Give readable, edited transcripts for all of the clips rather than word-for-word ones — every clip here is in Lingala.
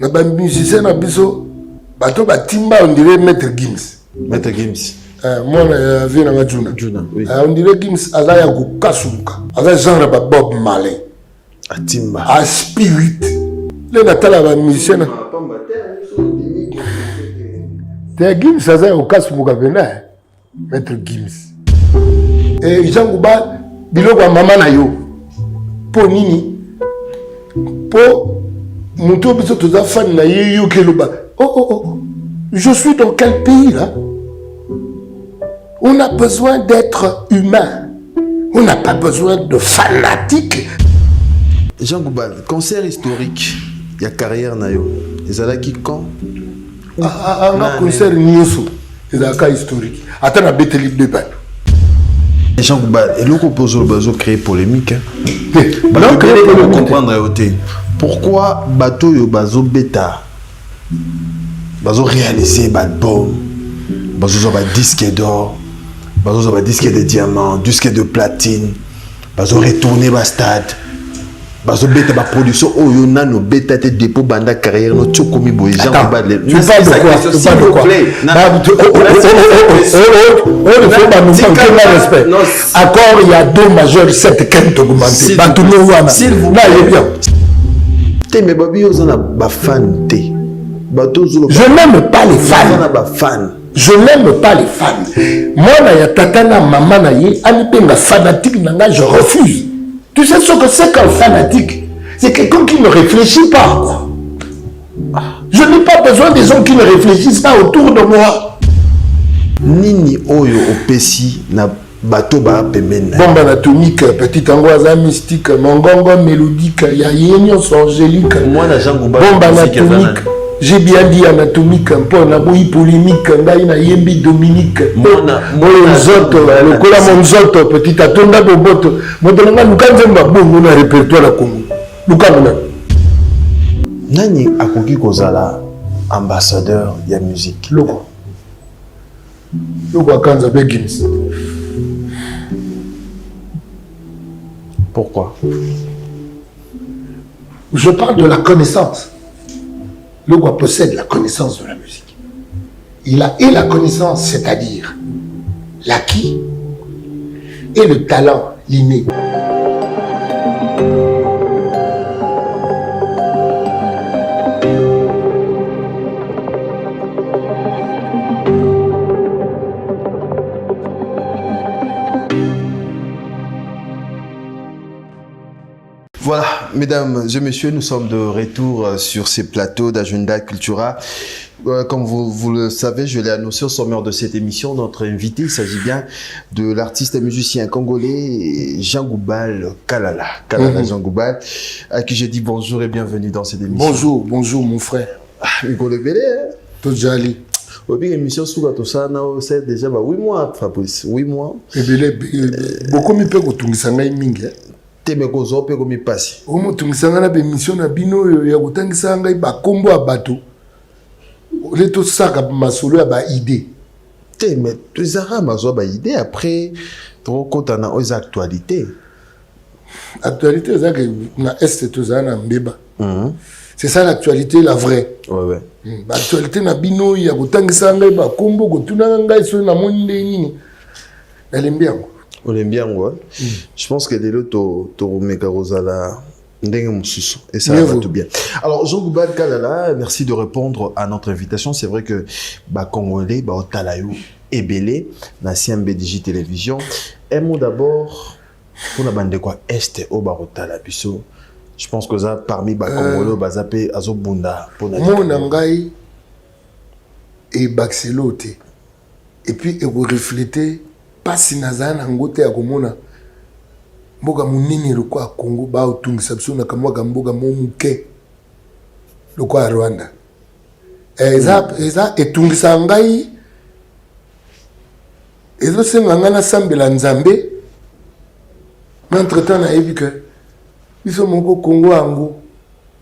na ba musicien na biso bato batimba on dirait Maître Gims. Maître Gims. Moi na vie na Juna. Juna, oui. On dirait Gims aza ya kukasuka. Aza genre ba Bob Marley. Atimba. A spirit. Le natala ba musicien. Te Gims aza ya kukasuka pena. Maître Gims. Et Jean Gouba biloko ya mama na yo. Po nini? Po muto biso toza fan na yo keloba. Oh. Je suis dans quel pays là? On a besoin d'être humain. On n'a pas besoin de fanatiques. Jean Goubal, concert historique, il y a carrière nayo. Les alaki quand? Un concert nioso. Les alaka historique. Attends à Beteli de bain. Jean Goubal, et l'on pose le bateau créer polémique. Non, créer polémique. Comprendre pourquoi bateau yo bazo bêta, bazo réaliser l'album, bazo ba disque d'or. Bazo ba disque de diamant, disque de platine, bazo retourner ba stade, bazo beta ba production oyo nano beta te dépôt banda carrière no tchokomi boy Jean Goubal. Tu parles de quoi? Tu parles de quoi? Respect. Accord, il y a 2 majeurs 7 qui ont augmenté. S'il vous plaît. Mais babi ozana ba fan te. Je n'aime pas les fans. Je n'aime pas les fans. Moi, na tatana maman na ye, anipenga fanatique nanga, je refuse. Tu sais ce que c'est qu'un fanatique? C'est quelqu'un qui ne réfléchit pas. Quoi. Je n'ai pas besoin des gens qui ne réfléchissent pas autour de moi. Nini oyo opesi na bato ba pemena. Bombe anatomique, petite angoisse mystique, mongongo mélodique, ya yenyo angélique. Moi na Jean Goubal. Bombe anatomique. J'ai bien dit anatomique, un peu na boui polémique, na yembi Dominique. Le cola monzoto, petit atonda boboto. Modonga lukanzemba bongo na répertoire la Congo. Lukangona. Nani akoki kozala ambassadeur ya musique. Loko akanza Gims. Pourquoi? Je parle de la connaissance. Logua possède la connaissance de la musique. Il a et la connaissance, c'est-à-dire l'acquis et le talent, l'inné. Voilà, mesdames et messieurs, nous sommes de retour sur ces plateaux d'Agenda Cultura. Comme vous le savez, je l'ai annoncé au sommaire de cette émission. Notre invité, il s'agit bien de l'artiste et musicien congolais Jean Goubal Kalala. Jean Goubal, à qui je dis bonjour et bienvenue dans cette émission. Bonjour mon frère. Micolo Belé, Tout jali. Oui, l'émission tout ça, c'est déjà 8 mois, Fabrice. 8 mois. Beaucoup mieux que tout ça, mingi. Temeko zope komi pasi. Omo tungisanga na bemission na bino ya kutangisa ngai ba kombo ya bato. Ole to saka masolo ya ba idée. Mais tu zara mazo ba idée après trop kota na aux actualités. Actualité ça que na est to zana mbeba. C'est ça l'actualité la vraie. Ouais. Actualité na bino ya kutangisa ngai ba kombo ko tunanga ngai so na monde nini. Elimbiango. Olymbiango. Je pense que dès le to meka rosala et ça va tout bien. Alors Jean Goubal Kalala, merci de répondre à notre invitation. C'est vrai que Congolais Otalayo et Belé na CMBDJ Télévision. Un mot d'abord pour la bande de quoi Est au Barotala biso. Je pense que ça parmi Congolais bazapé azobunda pour na Monangai et Baxelote. Et puis et vous reflétez pas si nazana ngote ya komona mboga munini lokwa Congo ba otungisa biso na kamwa mboga momuke lokwa Rwanda eza etungisa ngai ezo senga ngana sambela nzambe mais entre-temps na yebi que biso moko Congo ango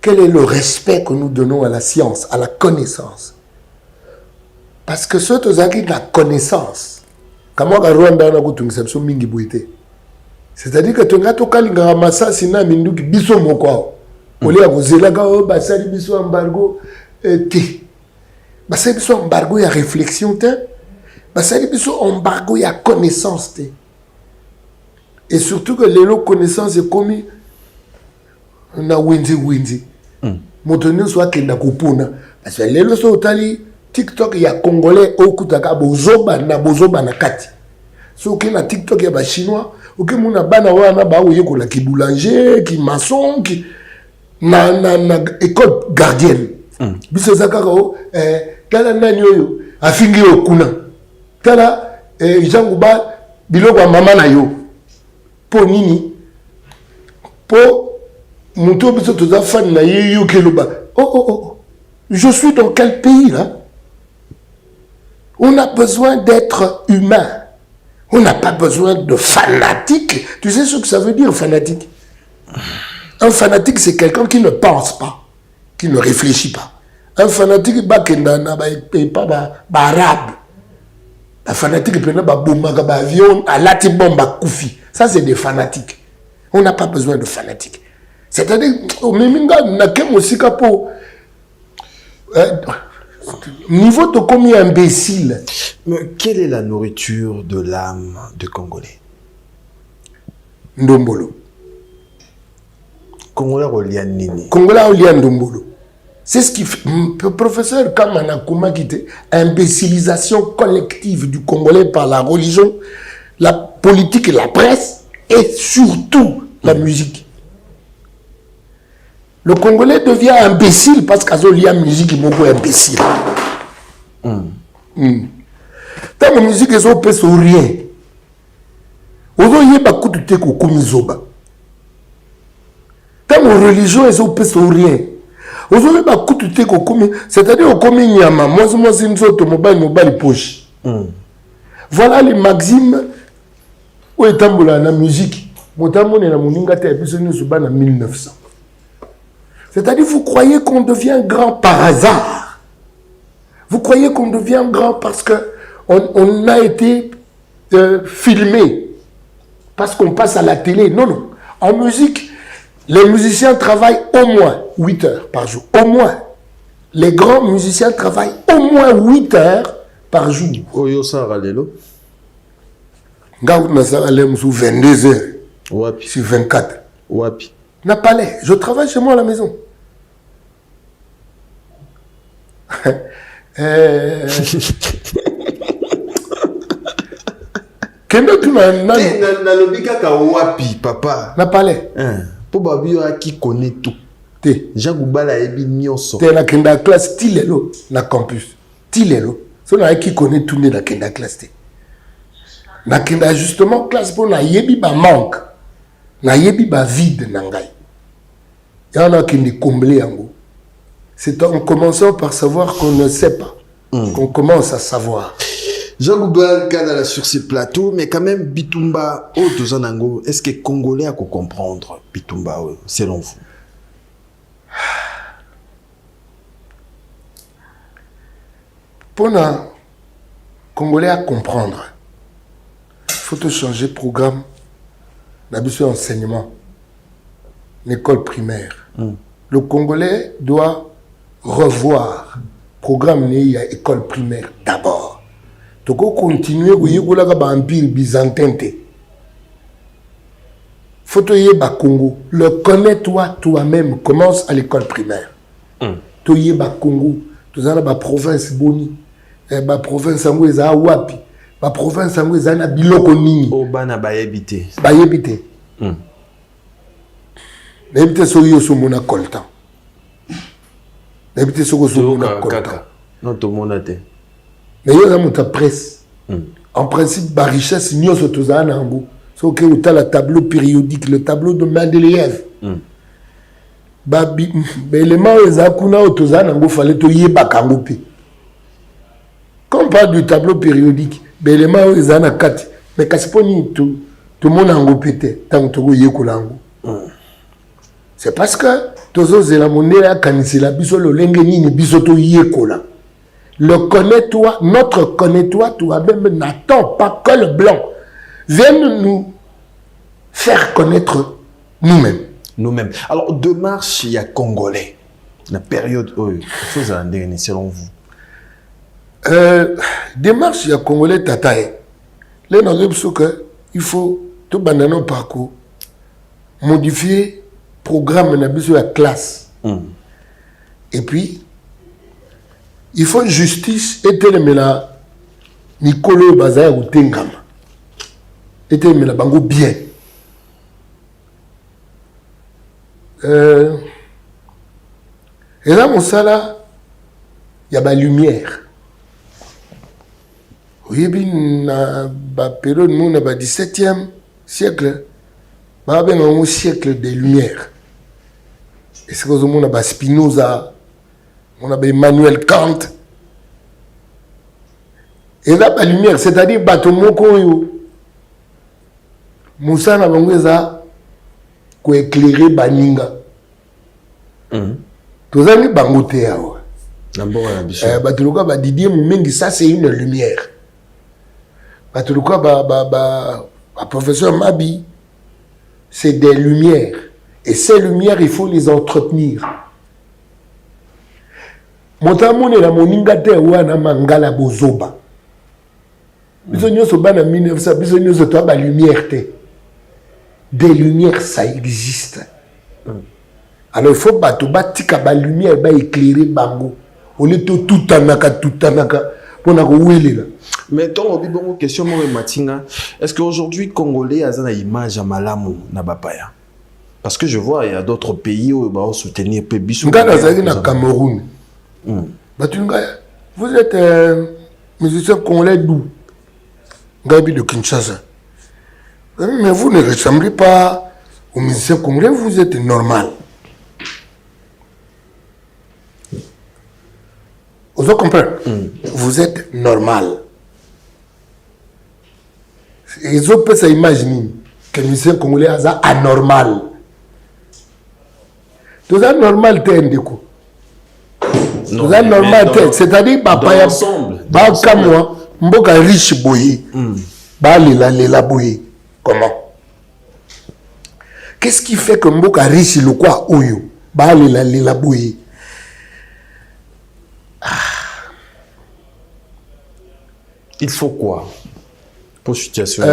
quel est le respect que nous donnons à la science, à la connaissance, parce que ceux qui ont la connaissance Kamwa Rwanda na kutungisa biso mingi boite. C'est-à-dire que tu as to kalinga masasi na minduki biso moko. Olia kozelaga o basali biso embargo te. Basali biso embargo ya réflexion te. Basali biso embargo ya connaissance te. Et surtout que les connaissances est comme na wenzi. Motonyo soit kenda kupuna. Parce que les so otali TikTok ya congolais okutaka bozoba na kati. So que na TikTok ya ba chinois, OK muna bana wana ba oyekola ki boulanger, ki maçon, ki na école gardienne. Biso zakaka tala nani oyo afingi okuna. Tala janguba biloko mama na yo. Po nini? Po muto biso toza fan na yo keloba. Oh. Je suis dans quel pays là? On a besoin d'être humain. On n'a pas besoin de fanatique. Tu sais ce que ça veut dire, fanatique? Un fanatique, c'est quelqu'un qui ne pense pas, qui ne réfléchit pas. Un fanatique, il pas arabe. Un fanatique, il peut pas bomba avion, à la bomba koufi. Ça, c'est des fanatiques. On n'a pas besoin de fanatiques. C'est-à-dire, au même temps, aussi pour niveau de combien imbécile. Mais quelle est la nourriture de l'âme de Congolais? Ndombolo. Congolais Olian Nini. Congolais Olian Ndombolo. C'est ce qui fait. Professeur Kamana Kouma qui était imbécilisation collective du Congolais par la religion, la politique et la presse, et surtout la musique. Le Congolais devient imbécile parce qu'il y a une musique qui est beaucoup imbécile. Dans la musique, ils ont fait rien. Ils ont fait beaucoup de temps comme Zoba. Dans la religion, ils ont fait rien. Ils ont fait beaucoup de temps comme. C'est-à-dire, comme Nyama, moi, c'est une sorte de mobile poche. Voilà les maximes où est la musique. Motamone na moninga te episode sur en 1900. C'est-à-dire, vous croyez qu'on devient grand par hasard. Vous croyez qu'on devient grand parce qu'on a été filmé, parce qu'on passe à la télé. Non. En musique, les musiciens travaillent au moins 8 heures par jour. Au moins. Les grands musiciens travaillent au moins 8 heures par jour. Oyo Saralelo. Ngaout Saralem sous 22 heures. Wapi. Sur 24. Wapi. N'a pas l'air. Je travaille chez moi à la maison. Kendo tu na lobika ka wapi papa. N'a pas l'air. Pour babio qui connaît tout. Te. Jean Goubala ebi nyonso. Te na kenda classe tilelo na campus. Tilelo. So na qui connaît tout na kenda classe te. Na kenda justement classe pour na yebi ba manque. Na yebi ba vide na ngai. Yana kindi combler yango. C'est en commençant par savoir qu'on ne sait pas qu'on commence à savoir. Jean Goubal Kadala sur ce plateau, mais quand même Bitumba au Tozanango, est-ce que Congolais a comprendre Bitumba selon vous? Pour un Congolais à comprendre, il faut te changer de programme d'habitude enseignement, l'école primaire. Le Congolais doit revoir programme né à école primaire d'abord. Tu peux continuer à empire byzantin. Faut te yeba Congo. Le connais-toi toi-même. Commence à l'école primaire. Tu yeba Congo. Tu as la province Boni. La province Angoueza Wapi. La province Angoueza na biloko nini. Obana bayebite. Bayebite. Bayebite so yo so mona coltan. Bayebite so so mona coltan. Non tout monde te. Mais il y a une presse. En principe, la richesse, nous sommes tous en Ango. Sauf que tu as le tableau périodique, le tableau de Mendeleïev. L'élément où ils ont tous en Ango, il fallait que tu aies pas Kangope. Quand on parle du tableau périodique, l'élément où ils ont en Kati, mais quand c'est pas tout le monde en pété, tant que tu aies Kolango. C'est parce que tous les éléments quand c'est la biso le lengeni ni biso to yekola. Le connais-toi, notre connais-toi, toi-même n'attend pas que le blanc vienne nous faire connaître nous-mêmes. nous-mêmes. Alors, démarche, il y a Congolais. La période, il faut en selon vous. Démarche, il y a Congolais tatae. Là, il faut tout banano parcours modifier programme de la classe. Et puis, il faut justice et télémena Nicolo Bazaya ou Tengama. Et télémena bango bien. Et là, mon sala, il y a la lumière. Oui, bien, la période, nous, on a 17e siècle. On a un siècle des lumières. Et c'est que nous avons Spinoza, on a Emmanuel Kant. Et là, la lumière, c'est-à-dire, Batomoko, Moussa n'a pas pour éclairer Baninga. Tous les gens bangoté. Didier Moumengi, ça c'est une lumière. Professeur Mabi, c'est des lumières. Et ces lumières, il faut les entretenir. Montamone la moninga te wana mangala bozoba. Bisogno so bana 1900, bisogno so toi ba lumière te. Des lumières, ça existe. Alors il faut batika ba lumière ba éclairer bango. On est tout anaka pour na là. Mais ton obibongo question mo matinga, est-ce qu'aujourd'hui Congolais a une image à malamu na bapaya? Parce que je vois il y a d'autres pays où ils soutenir peu biso. Na Cameroun. Vous êtes musicien congolais d'où? Gabi de Kinshasa. Mais vous ne ressemblez pas aux musiciens congolais, vous êtes normal. Vous comprenez? Vous êtes normal. Ils ont pu s'imaginer que le musicien congolais est anormal. Tout ça normal, t'es un déco. Tout ça normal, c'est-à-dire, papa, comme moi, mboka riche boye, lela boye. Comment? Qu'est-ce qui fait que mboka riche le quoi oyo? Lela boye. Il faut quoi pour situation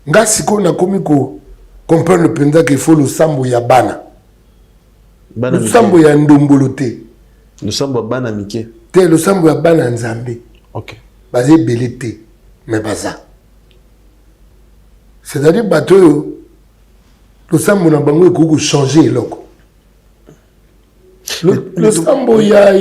nga siko na komiko comprendre le penza qu'il faut le sambo ya bana. Le sambo ya ndombolote. Le sambo bana mike. Te le sambo ya bana nzambe. OK. Basé belete mais baza. C'est-à-dire bateau le sambo na bango eko changer loko. Le sambo ya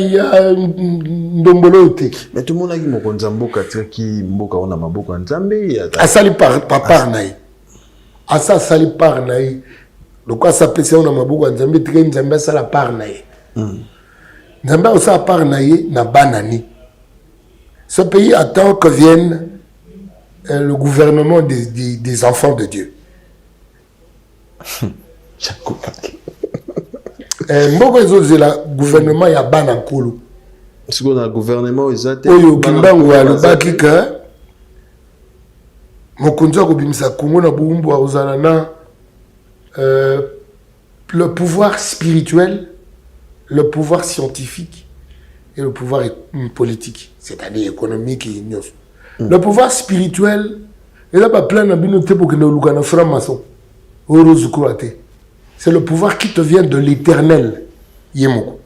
ndombolote. Mais tout le monde a dit moko nzamboka qui mboka ona maboko nzambe asali par naï. Asa sali par naï. Le quoi s'appelle ça on a maboko nzambe tike nzambe sala par naï. Nzambe osa par naï na banani. Ce pays attend que vienne le gouvernement des enfants de Dieu. Mboko ezo la gouvernement ya bana nkolo. Ce qu'on a gouvernement ezate. Oyo kimbango ya lobaki ka mokonzo ko bimisa Kongo na bumbu ozala na le pouvoir spirituel, le pouvoir scientifique et le pouvoir politique, c'est-à-dire économique et ignos. Le pouvoir spirituel, il a pas plein d'abinoté pour que nous le franc-maçon. C'est le pouvoir qui te vient de l'éternel. Yemoko.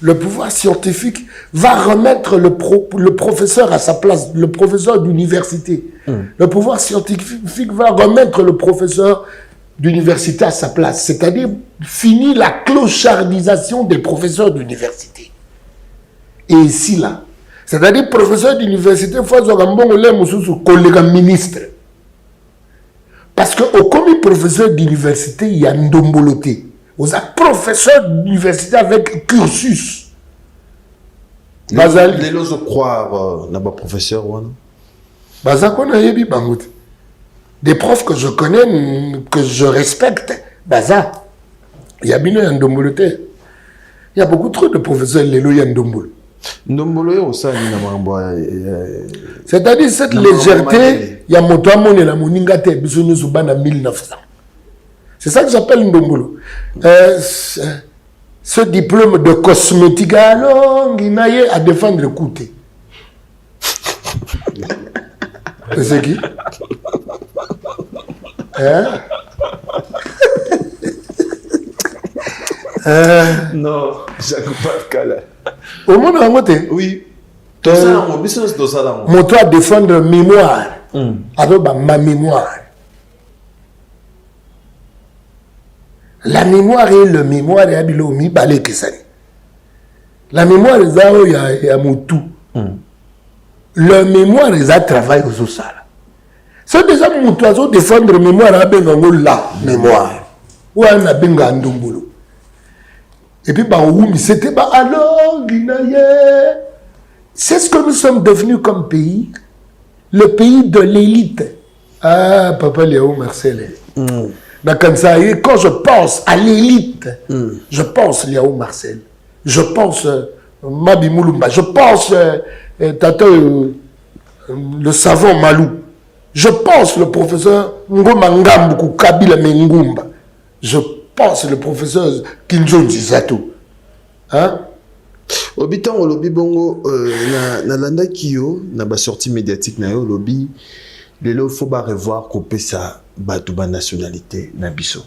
Le pouvoir scientifique va remettre le professeur à sa place, le professeur d'université. Le pouvoir scientifique va remettre le professeur d'université à sa place. C'est-à-dire, fini la clochardisation des professeurs d'université. Et ici, là, c'est-à-dire, professeur d'université, il faut que collègue ministre. Parce qu'au commis professeur d'université, il y a ndomboloté. Vous êtes professeur d'université avec cursus. Les gens croire là-bas professeur ou non? Des profs que je connais, que je respecte, il y a bien un ndomboloté. Il y a beaucoup trop de professeurs Lelo Yandombolo. C'est-à-dire cette légèreté, il y a Motoamon et la Moningate, besoin de 1900. C'est ça que j'appelle Ndombolo. Ce diplôme de cosmétique, alors, il n'a à défendre le côté. C'est qui? Hein? Non, Jacques Kala. Au monde en côté? Oui. Tout ça, mon business, tout ça. Mon toit défendre mémoire. Avec ma mémoire. La mémoire et le mémoire et abilomi balé que ça. La mémoire est à Moutou. Le mémoire est à travail aux sala. C'est déjà mon oiseau défendre mémoire à Bengango la mémoire. Ou à Nabenga Ndombolo. Et puis, c'était alors, c'est ce que nous sommes devenus comme pays. Le pays de l'élite. Ah, Papa Léo Marcel. Quand je pense à l'élite, je pense Léo Marcel. Je pense Mabi Moulumba. Je pense le savant Malou. Je pense le professeur Ngoma Ngambuku Kabila Mengumba. Je pense le professeur Kinjo Njizato. Hein? Obitan au lobby bongo na landa kiyo na ba sortie médiatique na yo lobby lelo faut ba revoir couper sa batouba nationalité na biso.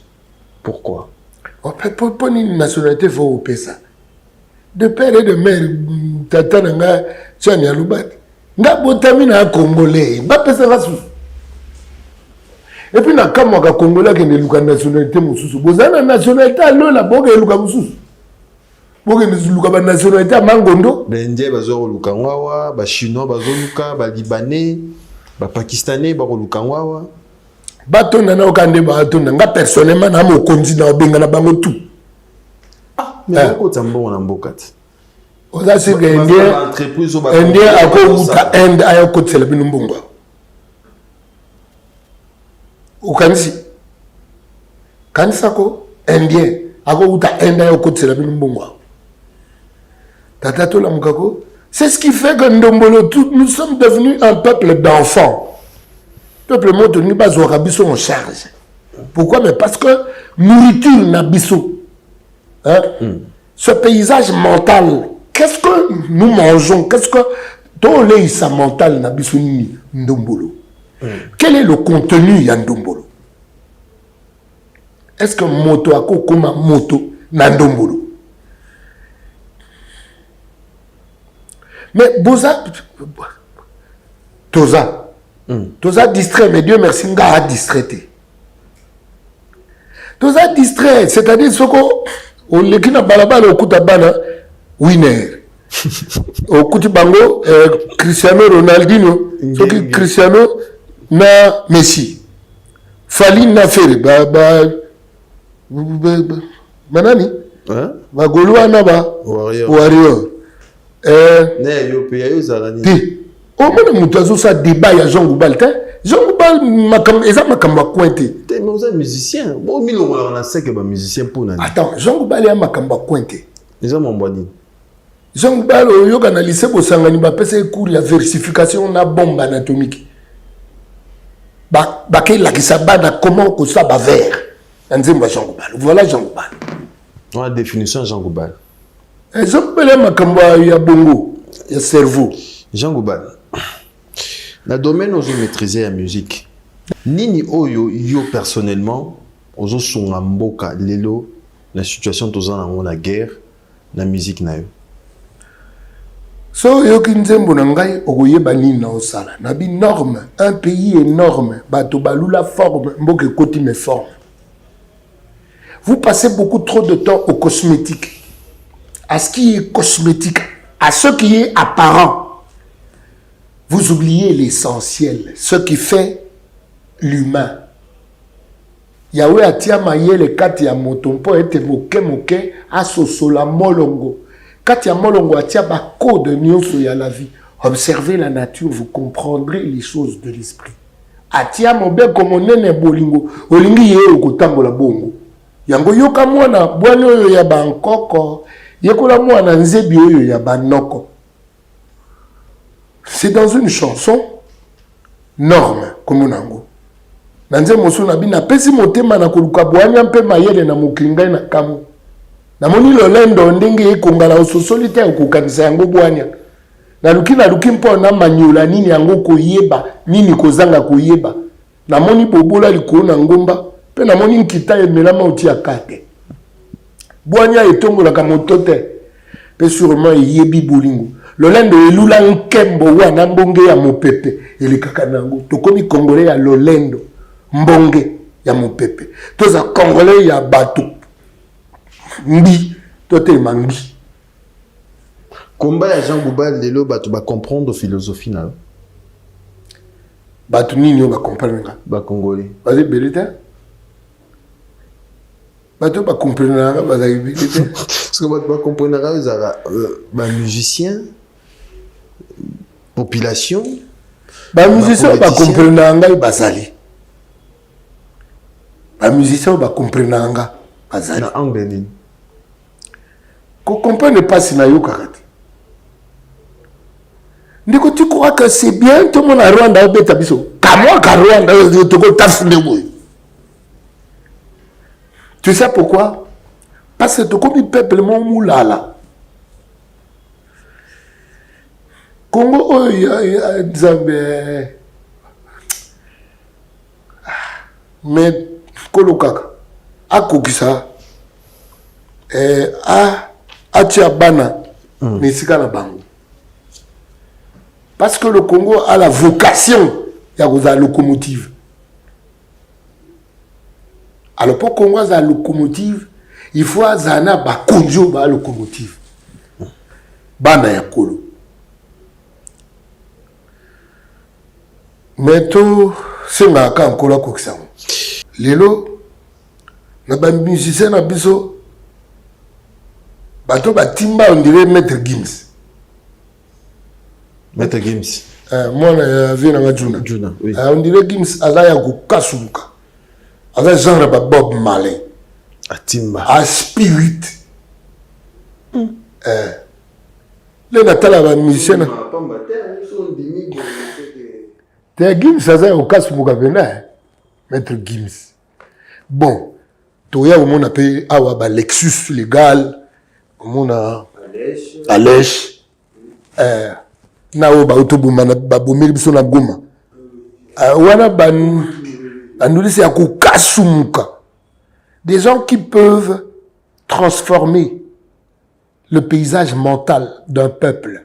Pourquoi? Pour une nationalité faut couper ça. De père et de mère tata nga tchani alubat. Nga botami na congolais, ba pesa va sous. Et puis na kama ka congolais qui ne luka nationalité mususu. Bozana nationalité allo la boga luka mususu. Boga luka ba nationalité a mangondo. Bendie bazo luka ngwawa, ba chinois bazo luka, ba libanais, ba pakistanais ba luka ngwawa. Bato na okande bato nga personnellement na mo konzi na benga na bango tout. Ah, mais ko tambo na mbokati. Oza c'est que Indien a ko uta end ayo ko tsela binu mbongo. Ukanisi kanisa ko Indien a ko uta end ayo ko tsela binu mbongo. Tata to la mukako, c'est ce qui fait que Ndombolo nous sommes devenus un peuple d'enfants. Peuple monte ni pas au rabisso en charge. Pourquoi? Mais parce que nourriture n'a bisso. Hein? Ce paysage mental, qu'est-ce que nous mangeons? Qu'est-ce que tolé sa mental n'a bisso ni Ndombolo? Quel est le contenu ya Ndombolo? Est-ce que moto ako koma moto na Ndombolo? Mais Boza Toza distrait, mais Dieu merci, nga a distraité. Toza distrait, c'est-à-dire ce qu'on l'équina balabala au kutabana winner. Au kutibango Cristiano Ronaldinho, Cristiano na Messi. Fali na fere manani? Ba Goloa na ba Warrior. Ne yo pe yo zalani. Au moins, nous avons ça débat à Jean Goubal. Jean Goubal, ils ont ma cointé. Mais vous êtes musicien. Bon, on a sait que les musicien pour nous. Attends, Jean Goubal est ma cointé. Ils ont mon boni. Jean Goubal, il y a un lycée pour s'engager, il cours la versification de la bombe anatomique. Comment que ça va vers Jean Goubal. Voilà Jean Goubal. On a la définition de Jean Goubal. Jean Goubal est ma camboua, il y a bongo, il y a cerveau. Jean Goubal. Dans le domaine où vous maîtrisez la musique, Nini Oyo, yo personnellement, vous sont en mboka, lelo, la situation de la guerre, la musique na yo. So yo kinzembo na ngai okoye bani na osala. Na bi norme, un pays énorme, bato balula forme, mboke koti me forme. Vous passez beaucoup trop de temps aux cosmétiques, à ce qui est cosmétique, à ce qui est apparent. Vous oubliez l'essentiel, ce qui fait l'humain. Yahweh atia mayele kati ya motompo ete moke asosola molongo. Kati ya molongo atia ba code nyonso ya la vie. Observez la nature, vous comprendrez les choses de l'esprit. Atia mobe comme nene bolingo, olingi ye okotambola bongo. Yango yoka mwana bwani oyo ya bankoko, yekola mwana nzebi oyo ya banoko. C'est dans une chanson, norme, comme on a. Nanze mosuna bina pesi motema na koluka bwanya mpe mayele na mokingai na kamu. Na moni lolendo ndenge ekongala ososoli te okokanisa yango bwanya. Na luki mpo na manyula nini yango koyeba, nini kozanga koyeba. Na moni bobola likolo na ngomba, pe na moni nkita emelama uti akate. Bwanya etongolaka moto te. Pe sûrement yebi bolingo. Lolendo elula nkembo wana mbonge ya mopepe elikaka nango. Tokomi Congolais ya lolendo mbonge ya mopepe. Toza Congolais ya bato. Mbi tote mangi. Combat ya Jean Gouba lelo bato ba comprendre philosophie na. Bato nini yo ba comprendre nga? Ba Congolais. Vas-y belita. Bato ba comprendre nga ba belita. Parce que bato ba comprendre nga ezara ba musicien population ba musicien ba comprendre nga bazali. Ba musicien ba comprendre nga bazali. Na anglais nini? Ko comprendre pas si na yo kakati. Ndiko tu crois que c'est bien tout le monde a Rwanda au beta biso. Kamwa ka Rwanda to ko tafinde boy. Tu sais pourquoi? Parce que to ko peuple mon moulala. Congo oh ya Nzambe. Mais kolokaka akokisa atia bana nisika na bango. Parce que le Congo a la vocation ya la locomotive. Alors pour Congo a la locomotive, il faut azana ba konjo ba locomotive. Bana ya kolo. Mais tout c'est ma ka nkola kokisa. Lelo na ba musicien na biso bato ba timba on dirait Maître Gims. Maître Gims. Moi, je viens à Juna. Juna, oui. On dirait Gims, Azaya Gukasuka. Avec genre Bob Marley. A Timba. A Spirit. Le Natala va musicien. T'es Gims, Azaya Gukasuka Vena. Maître Gims. Bon. Toya, on appelle Awa Lexus légal. On a Alèche. Na o ba autobuma na babomeli biso na Goma wana bandulisi ya kokasumuka des gens qui peuvent transformer le paysage mental d'un peuple.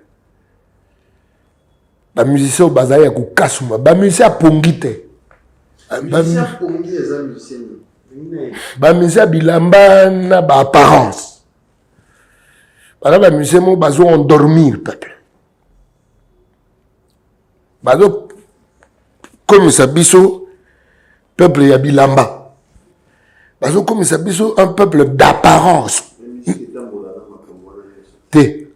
Ba musicien bazali ya kokasuma ba musicien pongi te ba musicien bilamba na ba apparence ba musicien mo bazo endormir peuple. Bazo comme ça biso peuple ya bilamba. Bazo comme ça biso un peuple d'apparence. Té.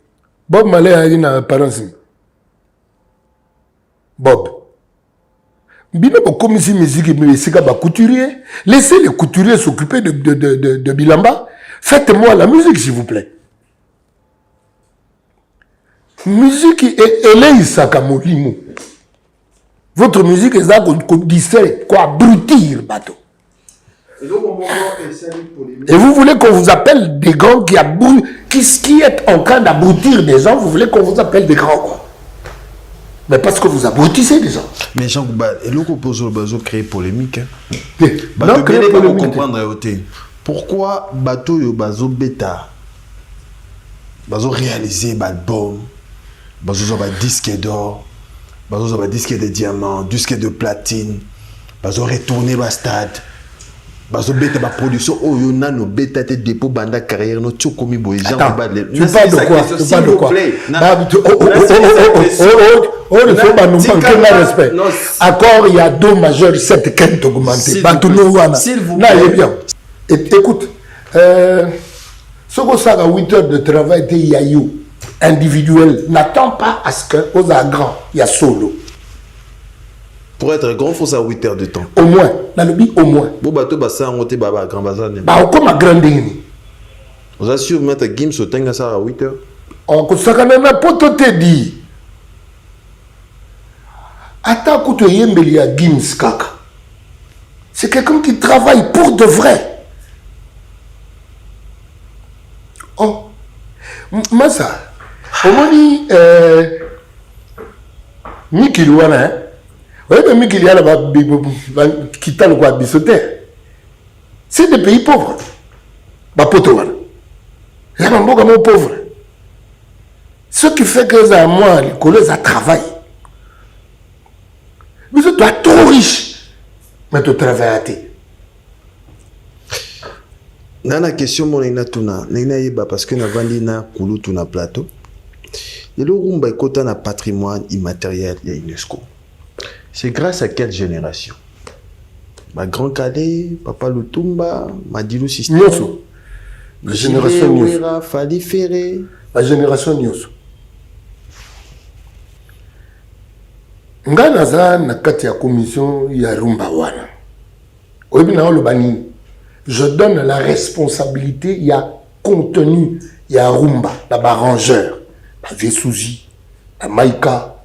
Bob Marley a dit na apparence. Bob. Bino bo comme si musique mais c'est ba couturier. Laissez les couturiers s'occuper de bilamba. Faites-moi la musique s'il vous plaît. Musique elle est sakamolimo. Votre musique est là qu'on distrait, quoi, abrutir, bateau. Et vous voulez qu'on vous appelle des grands qui est en train d'abrutir des gens, vous voulez qu'on vous appelle des grands, quoi. Mais parce que vous abrutissez des gens. Mais Jean Gouba, et l'on pose le bateau créer polémique. Non, créer polémique. Comprendre, pourquoi bateau yo bateau bêta, bateau réaliser l'album, bateau ba disque d'or. Bazo ba disque de diamant, disque de platine, bazo retourner ba stade, bazo beta ba production oh yo nano beta te dépôt banda carrière no tchokomi boy Jean Gouba. Tu parles de quoi? Tu parles de quoi? Il faut pas nous manquer de respect. Accord, il y a do majeur 7 quintes augmenté. Batuno wana. Là, il est bien. Écoute, ce qu'on sait à 8 heures de travail, il y a you. Individuel, n'attends pas à ce que aux grand, il y a solo. Pour être grand, il faut ça 8 heures de temps. Au moins, dans le but, au moins. Bon, bateau, ça, on était baba, grand bazar. Bah, comme à grande ligne. Vous assurez, mettre Gims au tenga ça à 8 heures. On peut ça quand même pas te dire. Attends, que tu y a Gims, kaka. C'est quelqu'un qui travaille pour de vrai. Oh, moi ça, au moins dit, Miki Louana, hein? Oui, mais Miki Louana va quitter le quoi, c'est des pays pauvres. Bah, potowana. Il y a un bon gamin pauvre. Ce qui fait que ça, moi, les collègues, ça travaille. Mais tu es trop riche, mais tu travailles. Dans la question, mon inatuna, parce que nous avons na kulu tuna plateau. Et le rumba est côté na patrimoine immatériel de l'UNESCO. C'est grâce à quelle génération? Ma grand Calais, Papa Lutumba, Madilu System. La génération Nyoso. Fali Ferré. La génération Nyoso. Nga naza na kati ya commission ya rumba wana. Oyebi na olobani. Je donne la responsabilité, il y a contenu, il y a rumba, la barrangeur, la Vesouzi, la Maïka,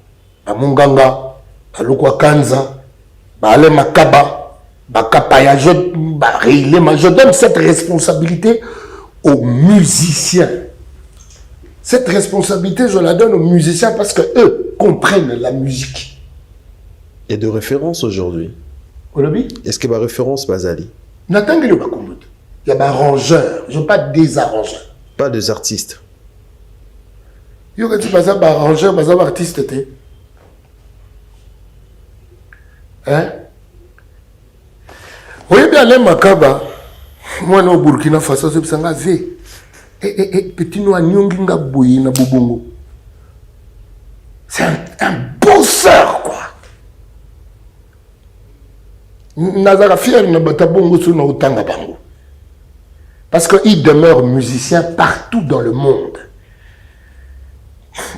la Munganga, la Lokwa Kanza, la Ale Makaba, la Kapaya, je donne cette responsabilité aux musiciens. Cette responsabilité, je la donne aux musiciens parce qu'eux comprennent la musique. Et de référence aujourd'hui. Est-ce que ma référence Bazali? Il y a des arrangeurs, je ne veux pas des arrangeurs. Pas des artistes. Il y a des arrangeurs, des artistes. Hein? Oui, bien, les Makaba, moi, au Burkina Faso, c'est un V. Petit noir, Nyonginga Bouyi, na Bobongo. C'est un bosseur, quoi. Nazara fier na batabongo sur na utanga bango. Parce qu'il demeure musicien partout dans le monde.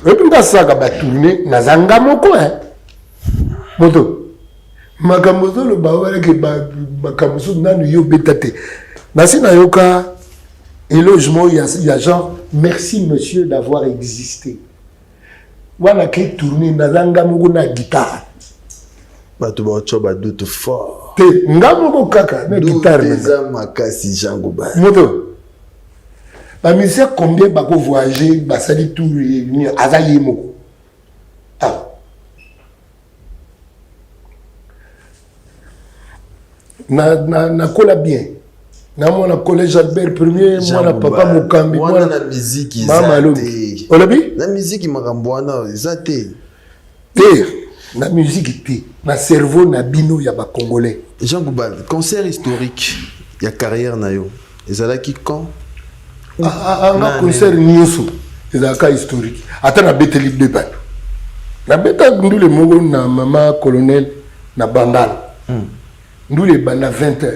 Et puis ça va tourner nazanga moko hein. Moto. Makamoto le bawale ke makamoso nanu yo betate. Nasi na yoka élogement il y a genre merci monsieur d'avoir existé. Wana ke tourner nazanga moko na guitare. Bato ba choba doute fort. Te ngamoko kaka na guitare na makasi Jango ba. Moto. Ba musicien combien ba ko voyager ba sali tour ni azaye moko. Ah. Na kola bien. Na mona collège Albert Premier, mona papa Mokambi, mona na musique mama izate. Olabi? Na musique makambwana izate. Te. La musique était, na cerveau na bino ya ba congolais. Jean Goubal, concert historique, ya carrière na yo. Ezalaki quand? Un concert nyoso, ezalaka historique. Ata na beteli de ba. Na beta ndule mogo na mama colonel na Bandal. Ndule ba na 20h.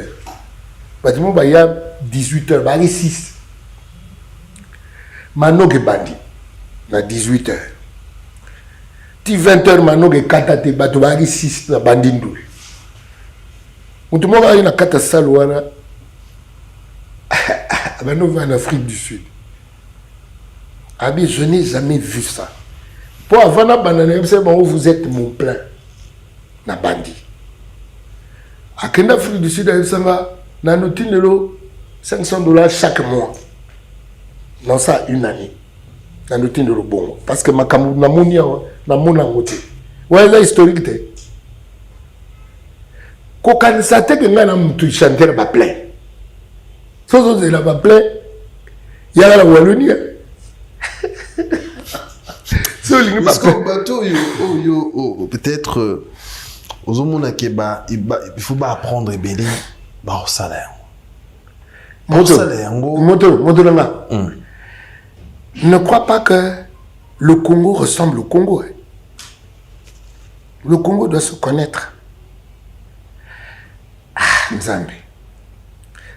Batimo ba ya 18h, ba 6. Manoke bandi na 18h. 20h maintenant que katate bato ba 6 na bandindu. Mutu mo ba na kata salwana. Abano va en Afrique du Sud. Abi je n'ai jamais vu ça. Pour avant na banane c'est bon vous êtes mon plein. Na bandi. A Kenya Afrique du Sud sanga na notinelo $500 chaque mois. Non ça une année. Na notinelo bon parce que makamu na monia na mona ngote. Ouais la historique te. Ko kanisa te que ngana mutu chanter ba plein. Sozo de la ba plein. Ya la Wallonie. So lingi ba plein. Bateau yo peut-être aux hommes qui il faut pas apprendre et bélir bah au salaire. Moto langa. Ne crois pas que le Congo ressemble au Congo. Le Congo doit se connaître. Ah, Nzambe.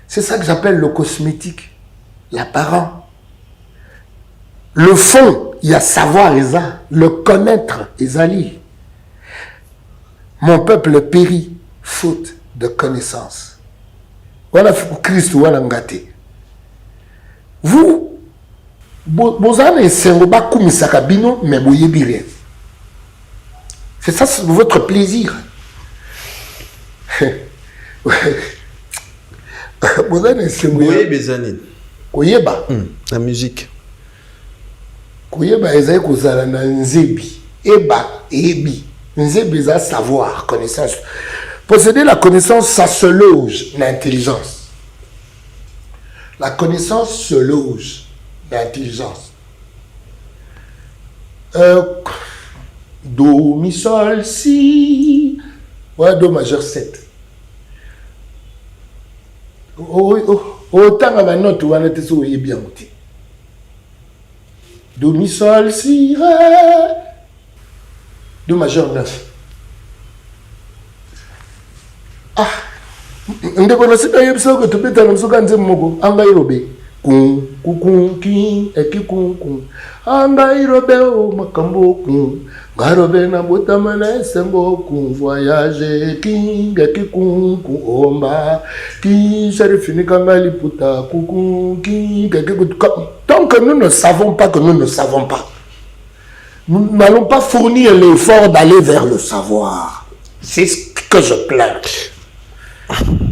C'est ça que j'appelle le cosmétique, l'apparent. Le fond, il y a savoir Eza, le connaître Ezali. Mon peuple périt faute de connaissance. Voilà Christ, voilà Ngate. Vous, c'est ça votre plaisir. Koyeba. La musique. Koyeba ezali kozala na nzebi. Eba, ebi. Nzebi eza savoir, connaissance. Posséder la connaissance, ça se loge l'intelligence. La connaissance se loge l'intelligence. Do, mi, sol, si. Ouais, do majeur 7. Autant à ma note, on a été sur le bien. Do, mi, sol, si, ré. Do majeur 9. Ah, on ne connaît pas yebisa que tu peux t'en souvenir moko angairobe kun kukun ki ekikun angairobe o makambo kun garobe na botama na sembo kun voyage ki ekikun ku omba ki sharifini kangali puta kukun ki ekikun. Tant que nous ne savons pas que nous ne savons pas, nous n'allons pas fournir l'effort d'aller vers le savoir. C'est ce que je plains.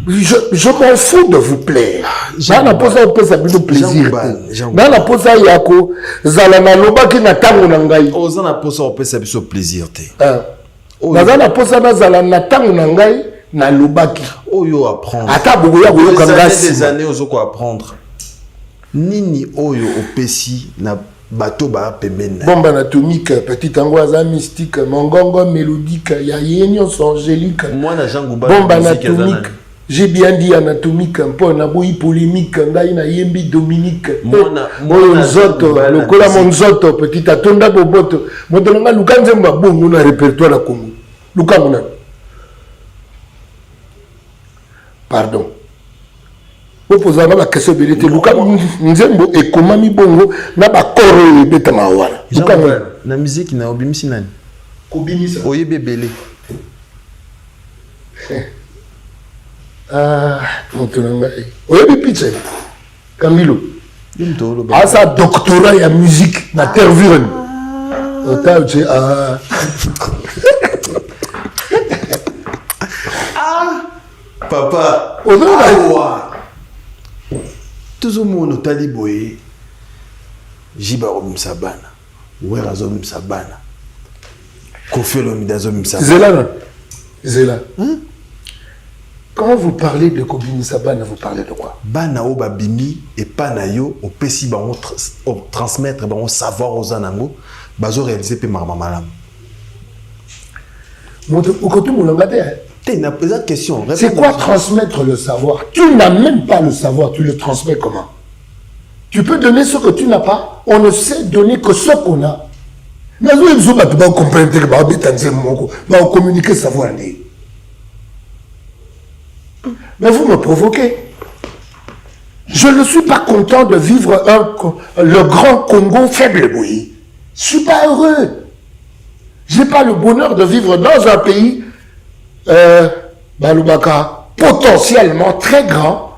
Je m'en fous de vous plaire. Dans la pose, on peut s'appeler plaisir. Dans la pose, il y a quoi? Zalana loba qui n'a pas mon angai. Dans la pose, on peut s'appeler plaisir. Dans la pose, zalana tango nangai na loba qui. Oh yo apprendre. Ata bugoya buyo kangasi. Des années aux quoi apprendre. Nini oyo opesi na bateau ba pemena. Bombe anatomique, petite angoisse mystique, mongongo mélodique, ya yenyo angélique. Moi na Jean Gouba. Bombe anatomique. J'ai bien dit anatomique, un peu na boyi polémique, ngai na yembi Dominique. Mon zoto, le kola mon zoto, petit atonda boboto. Modolanga lukanze mba bongo na répertoire à Congo. Lukamuna. Pardon. Vous posez la question de l'été. Lukamuna nzembo et komami bongo na ba koro beta mawala. Lukamuna. Na musique na obimisi nani? Kobimisa. Oyebe belé. Ah, oyebi pitche Camilo asa doctorat ya musique na tervuren otache papa tozomona otali boye jiba omimisa bana wera azomimisa bana Koffi Olomide azomimisa Zela quand vous parlez de Kobimisa Bana, vous parlez de quoi? Bana o babimi et panayo au pesi ba on transmettre ba on savoir aux anango bazo réaliser pe marmamalam. Question. C'est quoi transmettre le savoir? Tu n'as même pas le savoir, tu le transmets comment? Tu peux donner ce que tu n'as pas, on ne sait donner que ce qu'on a. Mais vous me provoquez. Je ne suis pas content de vivre le grand Congo faible, oui. Je ne suis pas heureux. Je n'ai pas le bonheur de vivre dans un pays Baloubaka, potentiellement très grand,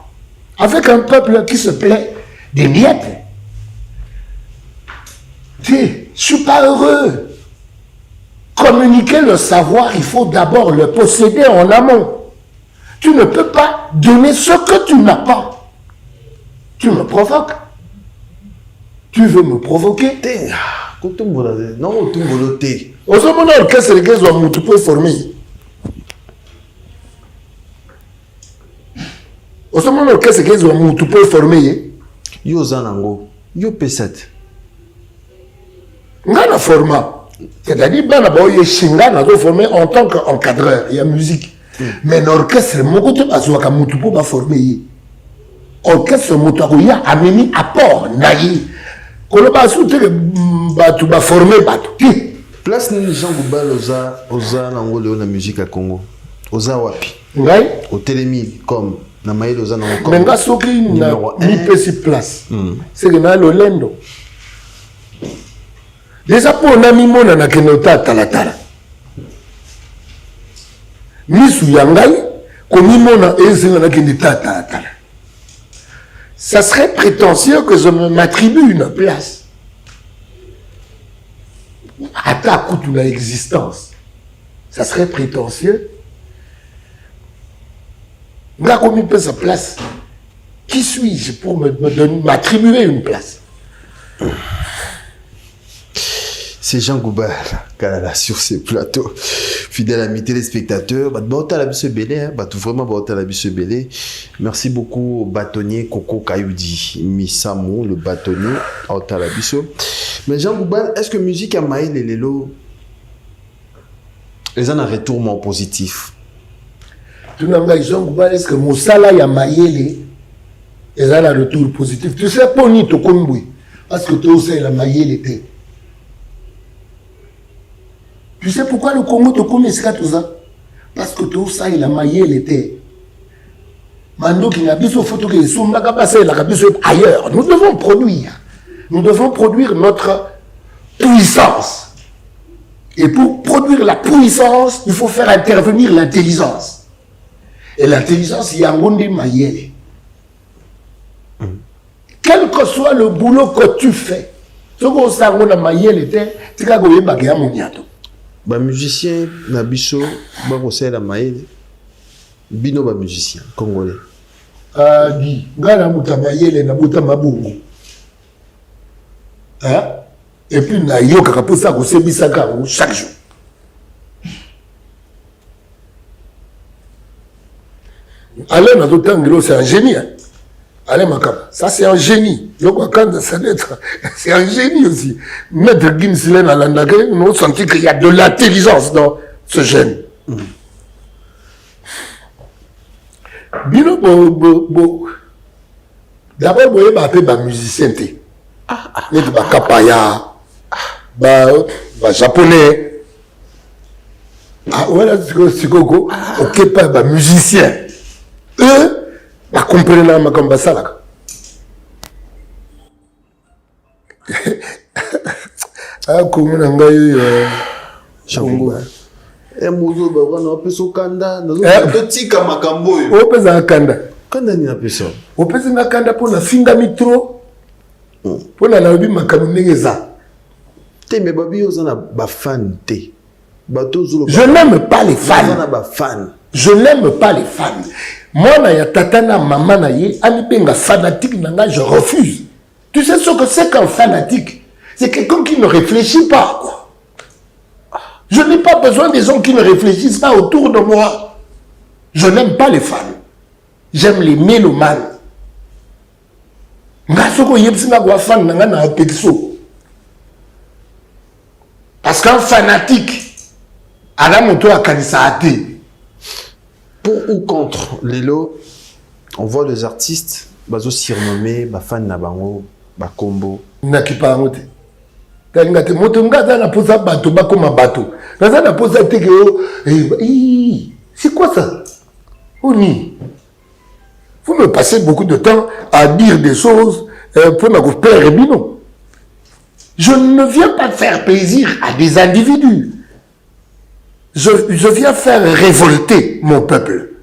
avec un peuple qui se plaît des miettes. Je ne suis pas heureux. Communiquer le savoir, il faut d'abord le posséder en amont. Tu ne peux pas donner ce que tu n'as pas. Tu me provoques. Tu veux me provoquer. Non, tu me t'es. Au moment où qu'est-ce que tu peux former. Au moment où qu'est-ce que tu peux former. Yo zanango, yo P7. Ngana format. C'est-à-dire que Shingana doit former en tant qu'encadreur. Il y a musique. Mais l'orchestre, je ne former. L'orchestre, je vais amener apport. Tu vas former. Place ni Jean Gouba oza nango la musique à Congo. Oza wapi. Au Télémi comme na maïl oza nango comme. Mais soki na mi pesi place. C'est que na lolendo. Déjà pour na mi mona na kenota talatala. Misu yangai komi mona ezinga na kenota talatala. Ça serait prétentieux que je m'attribue une place. Attaque toute l'existence. Ça serait prétentieux. Nga komi peut sa place. Qui suis-je pour m'attribuer une place? C'est Jean Goubal, Kalala, sur ces plateaux. Fidèle ami téléspectateurs, vraiment merci beaucoup, bâtonnier Coco Kayoudi, Missamou, le bâtonnier, mais Jean Goubal, est-ce que musique a maïl et lélo, ils ont un retournement positif? Tout le monde, Jean Goubal, est-ce que Moussala y a maïl et ils ont un retour positif? Tu sais, pour ni to komboui, parce que tu sais, la maïl était. Tu sais pourquoi le Congo te connaît tout ça? Parce que tout ça, il a maillé l'été. Mando qui n'a pas de photo qui est ailleurs. Nous devons produire. Nous devons produire notre puissance. Et pour produire la puissance, il faut faire intervenir l'intelligence. Et l'intelligence, il y a un monde maillé. Quel que soit le boulot que tu fais, ce qu'on s'est maillé l'été, tu vas gagner baguette mon bientôt. Ba musicien na biso ba kosela maele bino ba musicien congolais di ngana muta mayele na buta mabungu hein et puis na yoka ka posa ko sebisa ka chaque jour Alain na totangiro c'est un génie hein? Alain Makaba, ça c'est un génie. Donc quand ça c'est un génie aussi. Maître Gimslen à l'Andagé, nous senti qu'il y a de l'intelligence dans ce gène. Bino bo. D'abord vous avez un musicien mais ba kapaya, ba japonais. Ah voilà c'est Gogo. OK pas ba musicien. Eux la comprenez ma comme ça ah comme on a eu Chango et mozo ba wana peso kanda nazo tika makambo yo o pesa kanda ni na peso o pesa na kanda pour na finga mitro pour na lobi makambo ngeza te me babi ozana ba fan te bato zolo je n'aime pas les fans ozana ba fan je n'aime pas les fans. Moi, na tatana maman na ye, anipenga fanatique nanga, je refuse. Tu sais ce que c'est qu'un fanatique? C'est quelqu'un qui ne réfléchit pas, quoi. Je n'ai pas besoin des gens qui ne réfléchissent pas autour de moi. Je n'aime pas les fans. J'aime les mélomanes. Ngasoko yepsina kwa fan nanga na apexo. Parce qu'un fanatique, a la moto à kanisa ate. Pour ou contre Lelo, on voit les artistes, bazo surnommés, ba fan na bango, ba combo. Nakipa ngote. Kalingate moto ngaza na posa bato ba koma bato. Ngaza na posa teke c'est quoi ça? Oni. Vous me passez beaucoup de temps à dire des choses pour me plaire bino. Je ne viens pas faire plaisir à des individus. Je viens faire révolter mon peuple.